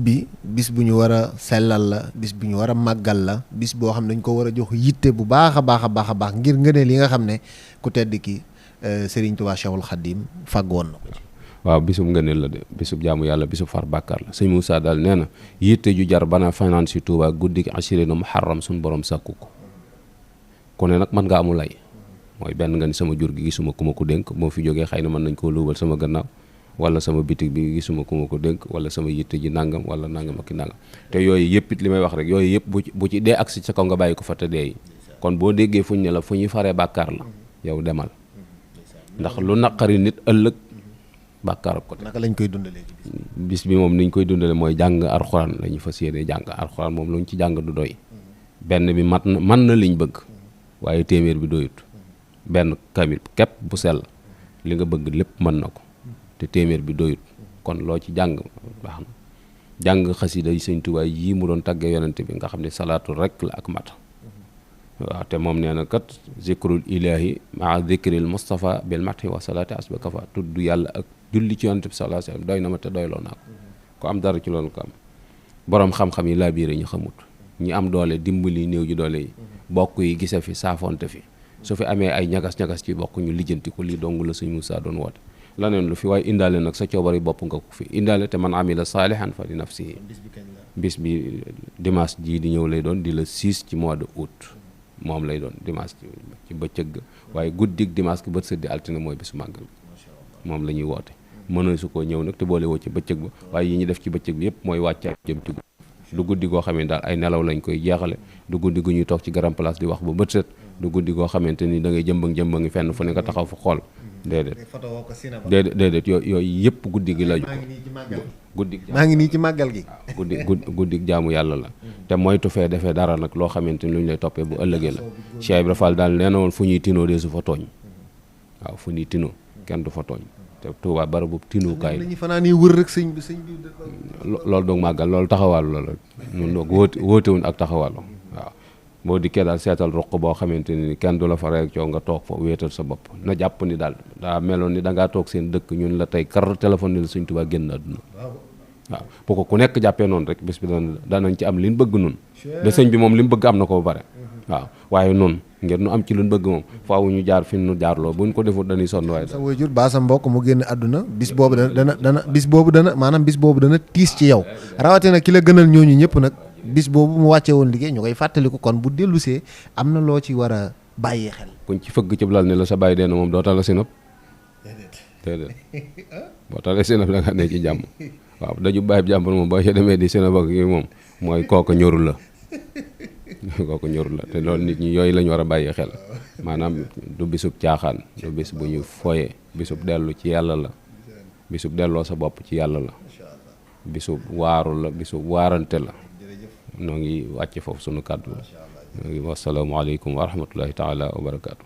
bi bis bu ñu war a sellal la, bis bu ñu war a màggal la, bis boo xam ne dañ ko war a jox yitte bu baax a baax a baax a baax ngir ngëneel li nga xam ne ku tedd ki Serigne Touba Cheikhul Khadim fàggoon na ko ci. waaw bisub ngëneel la de, bisub jaamu yàlla, bisub far bàkkaar la. sëñ Moussa daal nee na yitte ju jar bana fanaan si Touba guddi gi asirina muharram suñu borom sàkku ko. ku ne nag mën nga amul lay mooy benn nga ni sama jur gi gisuma ku ma ko dénk, moo fi jógee xëy na mën nañ koo luubal sama gannaaw, wala sama bitig bi gisuma ku ma ko dénk, wala sama yitte ji nangam wala nangam ak nangam. te yooyu yëpp it li may wax rek yooyu yëpp bu ci dee agsi sa kaw nga bàyyi ko fa te dee. kon boo déggee fuñ ne la fu ñuy faree bàkkaar la yow demal, ndax lu naqari nit ëllëg bàkkaar ko. naka lañ koy dundalee bis bi moom niñ koy dundale mooy jàng alxuraan la ñu fas yéene jàng alxuraan. moom lu ñu ci jàng du doy, benn bi mën na liñ bëgg waaye téeméer bi doyut. benn kamil képp bu sell li nga bëgg lépp mën na ko te téeméer bi doyut. kon loo ci jàng baax na. jàng xasida yi Sëñ Tuubaa yii mu doon tàggee yonente bi nga xam ne salaatu rek la ak mat. waaw te moom nee na kat zikrul ilahi maa zikril Mustafa bil mathi wa salaati asba kafa. tudd yàlla ak julli ci yonente bi sallallahu alayhi wasallam doy na ma te doyloo naa ko am dara ci loolu ko am. boroom xam-xam yi laa biire ñu xamut, ñi am doole dimbali néew ji doole yi, bokk yi gise fi saafonte fi, su fi amee ay ñagas-ñagas ci bokk ñu lijjanti ko. lii dong la Sëñ Moussa doon woote. laneen lu fi waaye indaale nag sa coobari bopp nga ko fi indaale. te man amila saalihan fa li nafsihi. bis bi dimanche jii di ñëw lay doon, di la 6 ci mois de août moom lay doon dimanche ci bëccëg ga. waaye guddig dimanche gi bët sëddi altine mooy bisu màggal moom la ñuy woote. mënoy su koo ñëw nag te boole woo ci bëccëg ba, waaye yi ñu def ci bëccëg bi yëpp mooy wàccaay jëm ci du guddi goo xam ne daal ay nelaw lañ koy jeexale, du guddi gu ñuy toog ci grand place di wax ba bët set, du guddi goo xamante ni da ngay jëmbang ngi fenn fu ne nga taxaw fa xool. déedéet yooyu yëpp guddi gi la maa ngi nii ci màggal gi guddi jaamu yàlla la. te moytu fee defee dara nag loo xamante ni lu ñu lay toppee bu ëllëgee la. Cheikh Ibra Fall daal nee na woon fu ñuy tinoo dee su fa tooñ. waaw fu ñuy tinoo kenn du fa tooñ. te Tuubaa barabu tinukaay lañu fanaan yi wër rek sëñ bi loolu doog màggal loolu taxawaalu la rek ñun doog wóotewuñ ak taxawaalu. waaw boo dikkee daal seetal roq boo xamante ni kenn du la fa rek coow nga toog fa wéetal sa bopp. na jàpp ni daal daa meloon ni dangaa toog seen dëkk ñun la tey kar téléphone ni la Sëñ Tuubaa génn àdduna. waaw bu ko ku nekk jàppee noonu rek bés bi danañ ci am li ñu bëgg nun de sëñ bi moom li mu bëgg am na ko ba pare. waaw waaye noonu ngir nu am ci lu ñu bëgg moom faaw ñu jaar fi nu jaarloo buñ ko defut dañuy sonn. waaye sa waajur baa sa mbokk mu génn àdduna bis boobu dana bis boobu dana tiis ci yow rawatina ki la gënal ñooñu ñëpp nag bis boobu mu wàccee woon liggéey ñu koy fàttaliku. kon bu dellusee am na loo ci war a bàyyi xel. kuñ ci fëgg ci lal ne la sa bàyyi dee na moom doo tala sinap déedéet boo talee sinap da nga ne ci jàmm. waaw daju bàyyi jàmbur moom boo ca demee di sinap ak yooyu moom mooy kooku ñorul la kooku ñorul la. te loolu nit ñi yooyu lañ war a bàyyi xel maanaam du bisub caaxaan, du bis bu ñu foye, bisub dellu ci yàlla la, bisub delloo sa bopp ci yàlla la, bisub waaru la, bisub waarante la. noo ngi wàcce foofu sunu kàddu. noo ngi wassalaamu aleykum wa rahmatullahi taala wa barakaatu.